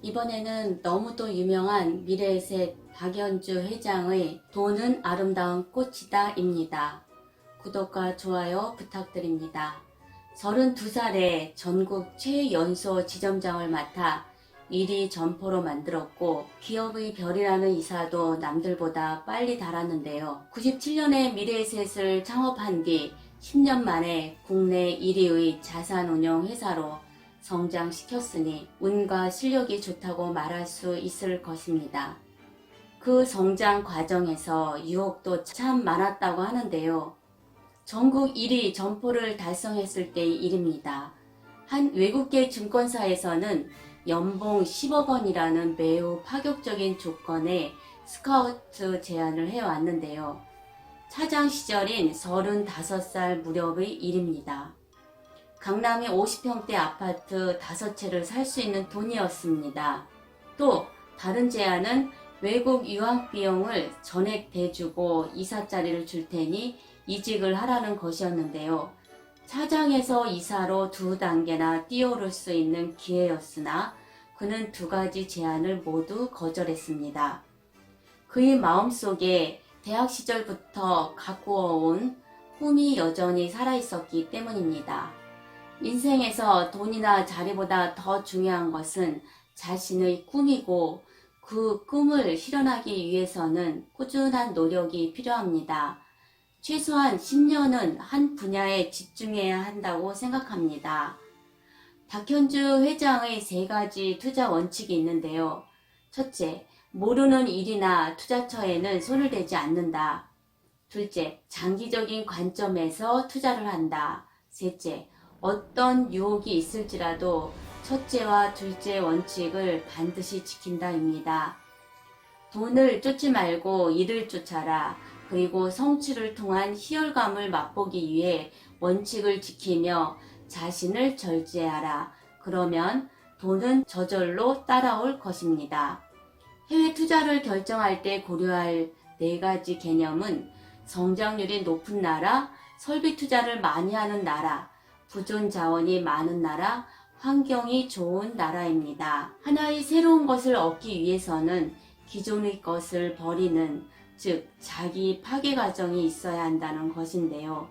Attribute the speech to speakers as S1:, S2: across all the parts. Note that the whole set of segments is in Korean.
S1: 이번에는 너무도 유명한 미래에셋 박연주 회장의 돈은 아름다운 꽃이다입니다. 구독과 좋아요 부탁드립니다. 32살에 전국 최연소 지점장을 맡아 1위 점포로 만들었고 기업의 별이라는 이사도 남들보다 빨리 달았는데요. 97년에 미래에셋을 창업한 뒤 10년 만에 국내 1위의 자산운용 회사로 성장시켰으니 운과 실력이 좋다고 말할 수 있을 것입니다. 그 성장 과정에서 유혹도 참 많았다고 하는데요. 전국 1위 점포를 달성했을 때의 일입니다. 한 외국계 증권사에서는 연봉 10억 원이라는 매우 파격적인 조건에 스카우트 제안을 해왔는데요. 차장 시절인 35살 무렵의 일입니다. 강남의 50평대 아파트 5채를 살 수 있는 돈이었습니다. 또 다른 제안은 외국 유학 비용을 전액 대주고 이사 자리를 줄 테니 이직을 하라는 것이었는데요. 차장에서 이사로 2단계나 뛰어오를 수 있는 기회였으나 그는 2가지 제안을 모두 거절했습니다. 그의 마음속에 대학 시절부터 가꾸어온 꿈이 여전히 살아있었기 때문입니다. 인생에서 돈이나 자리보다 더 중요한 것은 자신의 꿈이고 그 꿈을 실현하기 위해서는 꾸준한 노력이 필요합니다. 최소한 10년은 한 분야에 집중해야 한다고 생각합니다. 박현주 회장의 3가지 투자 원칙이 있는데요. 첫째, 모르는 일이나 투자처에는 손을 대지 않는다. 둘째, 장기적인 관점에서 투자를 한다. 셋째, 어떤 유혹이 있을지라도 첫째와 둘째 원칙을 반드시 지킨다입니다. 돈을 쫓지 말고 일을 쫓아라. 그리고 성취를 통한 희열감을 맛보기 위해 원칙을 지키며 자신을 절제하라. 그러면 돈은 저절로 따라올 것입니다. 해외 투자를 결정할 때 고려할 4가지 개념은 성장률이 높은 나라, 설비 투자를 많이 하는 나라, 부존 자원이 많은 나라, 환경이 좋은 나라입니다. 하나의 새로운 것을 얻기 위해서는 기존의 것을 버리는, 즉 자기 파괴 과정이 있어야 한다는 것인데요.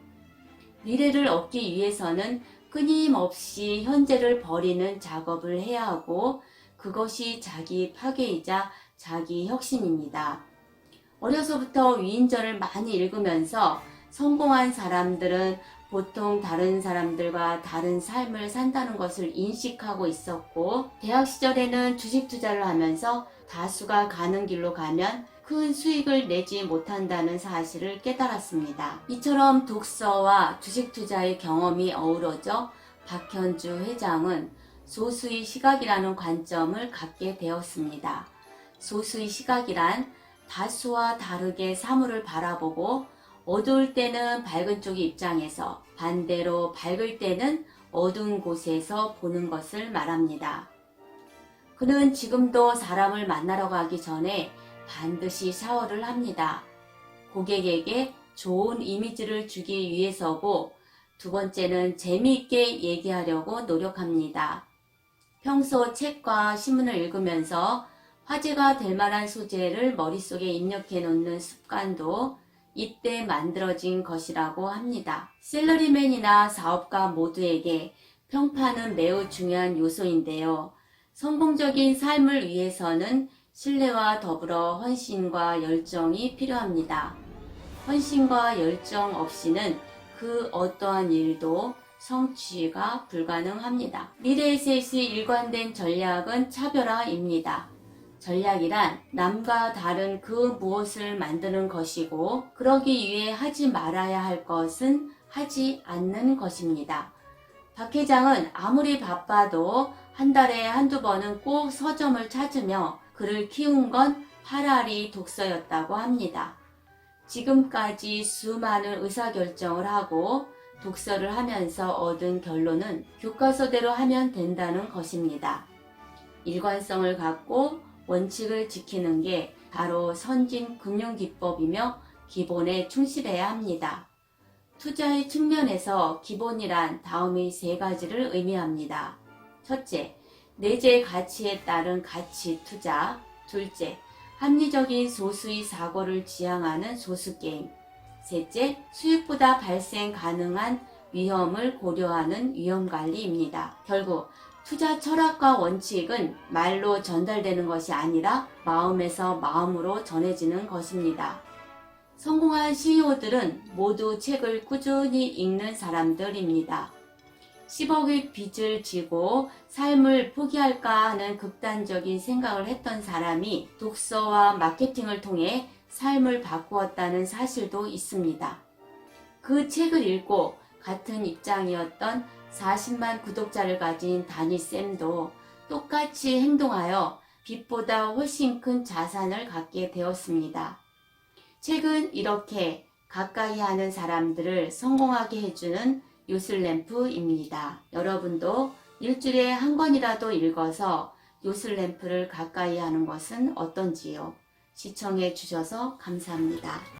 S1: 미래를 얻기 위해서는 끊임없이 현재를 버리는 작업을 해야 하고 그것이 자기 파괴이자 자기 혁신입니다. 어려서부터 위인전을 많이 읽으면서 성공한 사람들은 보통 다른 사람들과 다른 삶을 산다는 것을 인식하고 있었고 대학 시절에는 주식 투자를 하면서 다수가 가는 길로 가면 큰 수익을 내지 못한다는 사실을 깨달았습니다. 이처럼 독서와 주식 투자의 경험이 어우러져 박현주 회장은 소수의 시각이라는 관점을 갖게 되었습니다. 소수의 시각이란 다수와 다르게 사물을 바라보고 어두울 때는 밝은 쪽의 입장에서 반대로 밝을 때는 어두운 곳에서 보는 것을 말합니다. 그는 지금도 사람을 만나러 가기 전에 반드시 샤워를 합니다. 고객에게 좋은 이미지를 주기 위해서고 2번째는 재미있게 얘기하려고 노력합니다. 평소 책과 신문을 읽으면서 화제가 될 만한 소재를 머릿속에 입력해 놓는 습관도 이때 만들어진 것이라고 합니다. 셀러리맨이나 사업가 모두에게 평판은 매우 중요한 요소인데요. 성공적인 삶을 위해서는 신뢰와 더불어 헌신과 열정이 필요합니다. 헌신과 열정 없이는 그 어떠한 일도 성취가 불가능합니다. 미래에셋의 일관된 전략은 차별화입니다. 전략이란 남과 다른 그 무엇을 만드는 것이고 그러기 위해 하지 말아야 할 것은 하지 않는 것입니다. 박 회장은 아무리 바빠도 한 달에 한두 번은 꼭 서점을 찾으며 그를 키운 건 파라리 독서였다고 합니다. 지금까지 수많은 의사결정을 하고 독서를 하면서 얻은 결론은 교과서대로 하면 된다는 것입니다. 일관성을 갖고 원칙을 지키는 게 바로 선진 금융기법이며 기본에 충실해야 합니다. 투자의 측면에서 기본이란 다음의 3가지를 의미합니다. 첫째, 내재 가치에 따른 가치 투자. 둘째, 합리적인 소수의 사고를 지향하는 소수게임. 셋째, 수익보다 발생 가능한 위험을 고려하는 위험관리입니다. 결국 투자 철학과 원칙은 말로 전달되는 것이 아니라 마음에서 마음으로 전해지는 것입니다. 성공한 CEO들은 모두 책을 꾸준히 읽는 사람들입니다. 10억의 빚을 지고 삶을 포기할까 하는 극단적인 생각을 했던 사람이 독서와 마케팅을 통해 삶을 바꾸었다는 사실도 있습니다. 그 책을 읽고 같은 입장이었던 40만 구독자를 가진 다니쌤도 똑같이 행동하여 빚보다 훨씬 큰 자산을 갖게 되었습니다. 책은 이렇게 가까이 하는 사람들을 성공하게 해주는 요술램프입니다. 여러분도 일주일에 한 권이라도 읽어서 요술램프를 가까이 하는 것은 어떤지요? 시청해 주셔서 감사합니다.